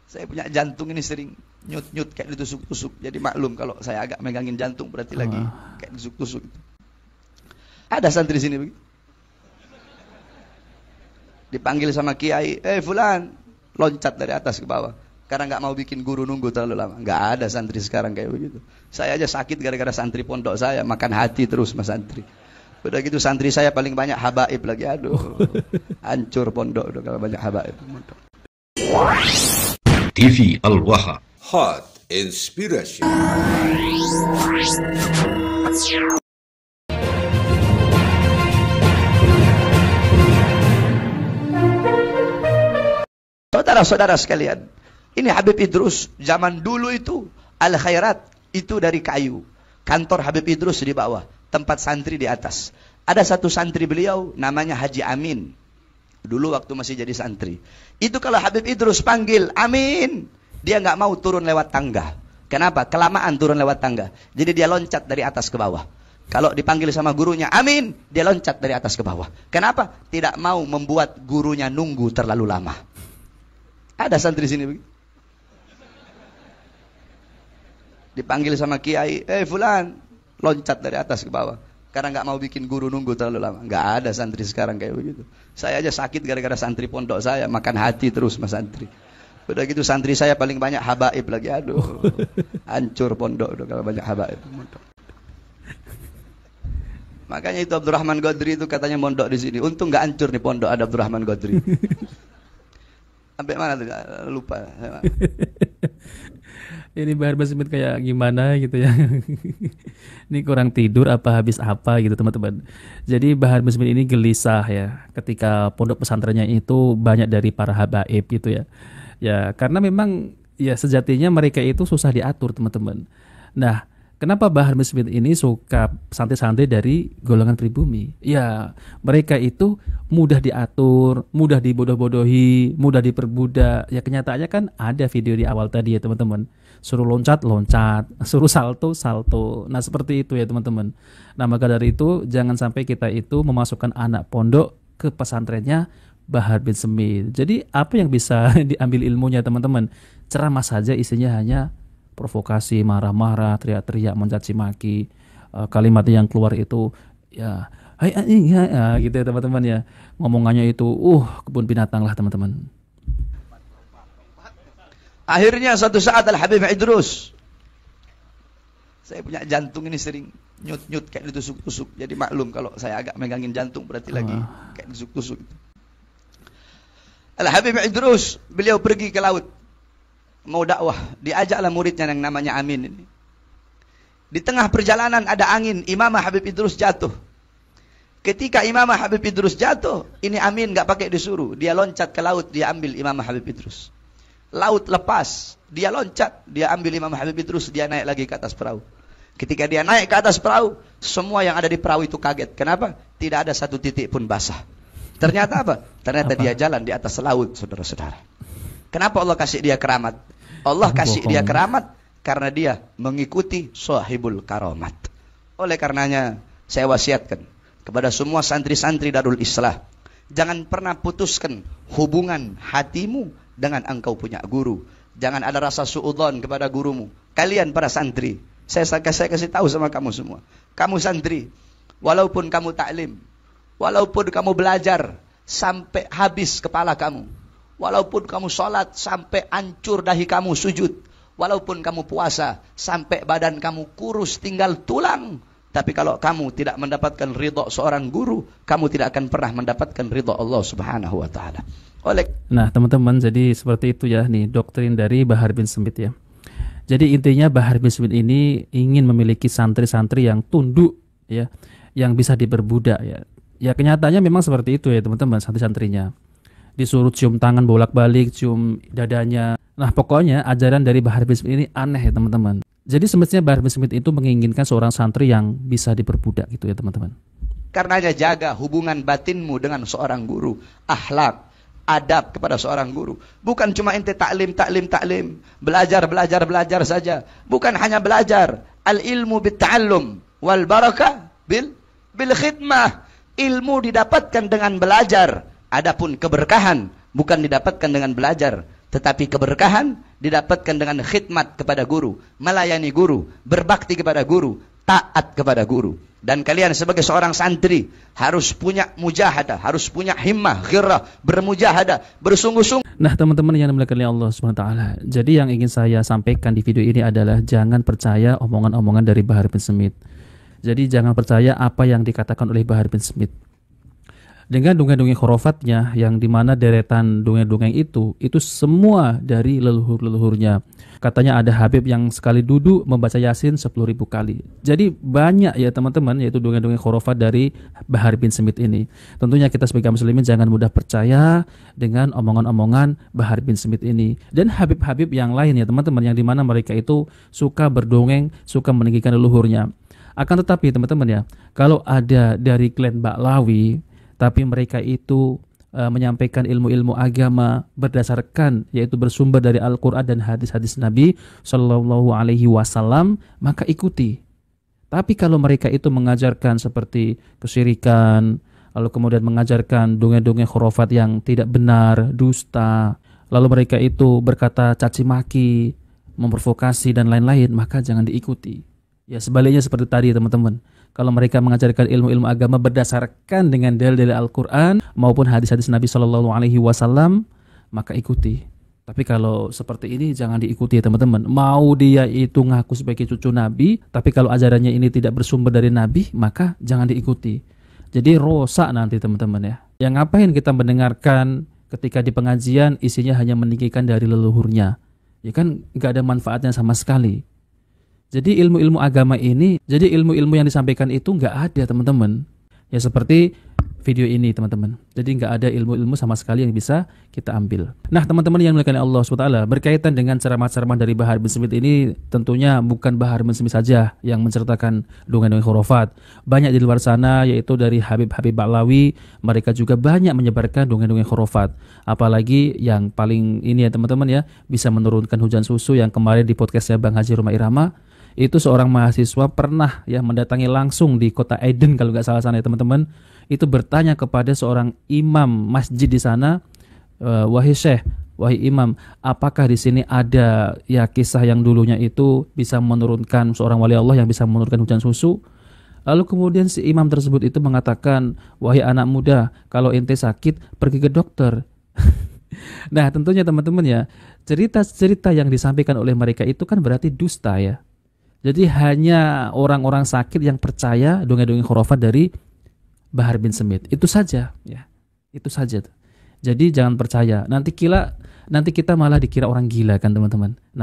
Saya punya jantung ini sering nyut-nyut kayak ditusuk-tusuk. Jadi maklum kalau saya agak megangin jantung berarti lagi kayak ditusuk-tusuk. Ada santri sini begitu. Dipanggil sama kiai, fulan, loncat dari atas ke bawah. Karena nggak mau bikin guru nunggu terlalu lama. Nggak ada santri sekarang kayak begitu. Saya aja sakit gara-gara santri pondok saya, makan hati terus mas santri. Udah gitu santri saya paling banyak habaib lagi, aduh. Hancur pondok udah kalau banyak habaib. TV Al-Waha. Hot Inspiration. Saudara-saudara sekalian, ini Habib Idrus zaman dulu itu Al-Khairat itu dari kayu. Kantor Habib Idrus di bawah, tempat santri di atas. Ada satu santri beliau namanya Haji Amin. Dulu waktu masih jadi santri. Itu kalau Habib Idrus panggil Amin, dia nggak mau turun lewat tangga. Kenapa? Kelamaan turun lewat tangga. Jadi dia loncat dari atas ke bawah. Kalau dipanggil sama gurunya Amin, dia loncat dari atas ke bawah. Kenapa? Tidak mau membuat gurunya nunggu terlalu lama. Ada santri sini begitu. Dipanggil sama kiai, fulan, loncat dari atas ke bawah. Karena nggak mau bikin guru nunggu terlalu lama. Nggak ada santri sekarang kayak begitu. Saya aja sakit gara-gara santri pondok saya, makan hati terus mas santri. Udah gitu santri saya paling banyak habaib lagi, aduh. Hancur pondok udah kalau banyak habaib. Makanya itu Abdurrahman Godri itu katanya mondok di sini. Untung nggak hancur nih pondok ada Abdurrahman Godri. Sampai mana tuh? Lupa. Ini Bahar Basmit kayak gimana gitu ya. Ini kurang tidur apa habis apa gitu teman-teman. Jadi Bahar Basmit ini gelisah ya ketika pondok pesantrennya itu banyak dari para habaib gitu ya. Ya karena memang ya sejatinya mereka itu susah diatur teman-teman. Nah kenapa Bahar Basmit ini suka santri-santri dari golongan pribumi? Ya mereka itu mudah diatur, mudah dibodoh-bodohi, mudah diperbudak. Ya kenyataannya kan ada video di awal tadi ya teman-teman. Suruh loncat, loncat. Suruh salto, salto. Nah seperti itu ya teman-teman. Nah maka dari itu jangan sampai kita itu memasukkan anak pondok ke pesantrennya Bahar bin Smith. Jadi apa yang bisa diambil ilmunya teman-teman? Ceramah saja isinya hanya provokasi, marah-marah, teriak-teriak, mencaci maki. Kalimat yang keluar itu ya hai ya, gitu ya teman-teman ya. Ngomongannya itu kebun binatang lah teman-teman. Akhirnya suatu saat Al-Habib Idrus, saya punya jantung ini sering nyut-nyut kayak ditusuk-tusuk. Jadi maklum kalau saya agak megangin jantung berarti lagi kayak ditusuk-tusuk. Al-Habib Idrus, beliau pergi ke laut mau dakwah, diajaklah muridnya yang namanya Amin ini. Di tengah perjalanan ada angin, Imam Habib Idrus jatuh. Ketika Imam Habib Idrus jatuh, ini Amin nggak pakai disuruh, dia loncat ke laut, dia ambil Imam Habib Idrus. Laut lepas, dia loncat, dia ambil Imam Habib Idrus, dia naik lagi ke atas perahu. Ketika dia naik ke atas perahu, semua yang ada di perahu itu kaget. Kenapa? Tidak ada satu titik pun basah. Ternyata apa? Ternyata dia jalan di atas laut, saudara-saudara. Kenapa Allah kasih dia keramat? Allah kasih dia keramat karena dia mengikuti sahibul karamat. Oleh karenanya saya wasiatkan kepada semua santri-santri Darul Islah, jangan pernah putuskan hubungan hatimu dengan engkau punya guru. Jangan ada rasa suudzon kepada gurumu. Kalian para santri, saya kasih tahu sama kamu semua. Kamu santri, walaupun kamu taklim, walaupun kamu belajar sampai habis kepala kamu, walaupun kamu sholat sampai hancur dahi kamu sujud, walaupun kamu puasa sampai badan kamu kurus tinggal tulang, tapi kalau kamu tidak mendapatkan ridha seorang guru, kamu tidak akan pernah mendapatkan ridha Allah Subhanahu wa taala. Nah, teman-teman, jadi seperti itu ya nih doktrin dari Bahar bin Smith ya. Jadi intinya Bahar bin Smith ini ingin memiliki santri-santri yang tunduk ya, yang bisa diperbudak ya. Ya kenyataannya memang seperti itu ya teman-teman, santri-santrinya. Disuruh cium tangan bolak-balik, cium dadanya. Nah pokoknya ajaran dari Bahar bin Smith ini aneh ya teman-teman. Jadi semestinya Bahar bin Smith itu menginginkan seorang santri yang bisa diperbudak gitu ya teman-teman. Karenanya jaga hubungan batinmu dengan seorang guru, akhlak, adab kepada seorang guru. Bukan cuma ente taklim, belajar saja. Bukan hanya belajar. Al-ilmu bit-ta'allum wal barakah bil khidmah. Ilmu didapatkan dengan belajar. Adapun keberkahan bukan didapatkan dengan belajar, Tetapi keberkahan didapatkan dengan khidmat kepada guru, melayani guru, berbakti kepada guru, taat kepada guru. Dan kalian sebagai seorang santri harus punya mujahadah, harus punya himmah, ghirrah, bermujahadah, bersungguh-sungguh. Nah, teman-teman yang dimuliakan oleh Allah Subhanahu wa taala. Jadi yang ingin saya sampaikan di video ini adalah jangan percaya omongan-omongan dari Bahar bin Smith. Jadi jangan percaya apa yang dikatakan oleh Bahar bin Smith. Dengan dongeng-dongeng khurafatnya yang dimana deretan dongeng-dongeng itu semua dari leluhur-leluhurnya. Katanya ada Habib yang sekali duduk membaca Yasin 10.000 kali. Jadi banyak ya teman-teman, yaitu dongeng-dongeng khurafat dari Bahar bin Smith ini. Tentunya kita sebagai muslimin jangan mudah percaya dengan omongan-omongan Bahar bin Smith ini. Dan Habib-Habib yang lain ya teman-teman, yang dimana mereka itu suka berdongeng, suka meninggikan leluhurnya. Akan tetapi teman-teman ya, kalau ada dari klan Ba'lawi tapi mereka itu menyampaikan ilmu-ilmu agama berdasarkan, yaitu bersumber dari Al-Quran dan hadis-hadis Nabi Shallallahu Alaihi Wasallam, maka ikuti. Tapi kalau mereka itu mengajarkan seperti kesyirikan, lalu kemudian mengajarkan dongeng-dongeng khurafat yang tidak benar, dusta, lalu mereka itu berkata caci maki, memprovokasi dan lain-lain, maka jangan diikuti. Ya sebaliknya seperti tadi teman-teman. Kalau mereka mengajarkan ilmu-ilmu agama berdasarkan dengan dalil-dalil Al-Quran maupun hadis-hadis Nabi Shallallahu Alaihi Wasallam, maka ikuti. Tapi kalau seperti ini jangan diikuti ya teman-teman. Mau dia itu ngaku sebagai cucu Nabi, tapi kalau ajarannya ini tidak bersumber dari Nabi, maka jangan diikuti. Jadi rusak nanti teman-teman ya. Yang ngapain kita mendengarkan ketika di pengajian isinya hanya meninggikan dari leluhurnya? Ya kan nggak ada manfaatnya sama sekali. Jadi ilmu-ilmu agama ini, jadi ilmu-ilmu yang disampaikan itu nggak ada teman-teman. Ya seperti video ini teman-teman. Jadi nggak ada ilmu-ilmu sama sekali yang bisa kita ambil. Nah teman-teman yang dimuliakan Allah SWT, berkaitan dengan ceramah-ceramah dari Bahar bin Smith ini, tentunya bukan Bahar bin Smith saja yang menceritakan dongeng-dongeng khurafat. Banyak di luar sana, yaitu dari Habib-Habib Ba'lawi, mereka juga banyak menyebarkan dongeng-dongeng khurafat. Apalagi yang paling ini ya teman-teman ya, bisa menurunkan hujan susu yang kemarin di podcastnya Bang Haji Roma Irama. Itu seorang mahasiswa pernah ya mendatangi langsung di kota Aden kalau nggak salah sana ya teman-teman. Itu bertanya kepada seorang imam masjid di sana, wahai syekh, wahai imam, apakah di sini ada ya kisah yang dulunya itu bisa menurunkan seorang wali Allah yang bisa menurunkan hujan susu? Lalu kemudian si imam tersebut itu mengatakan, wahai anak muda, kalau ente sakit pergi ke dokter. Nah tentunya teman-teman ya, cerita-cerita yang disampaikan oleh mereka itu kan berarti dusta ya. Jadi hanya orang-orang sakit yang percaya dongeng-dongeng khurafat dari Bahar bin Smith. Itu saja ya. Itu saja. Jadi jangan percaya. Nanti kita malah dikira orang gila kan teman-teman. Nah,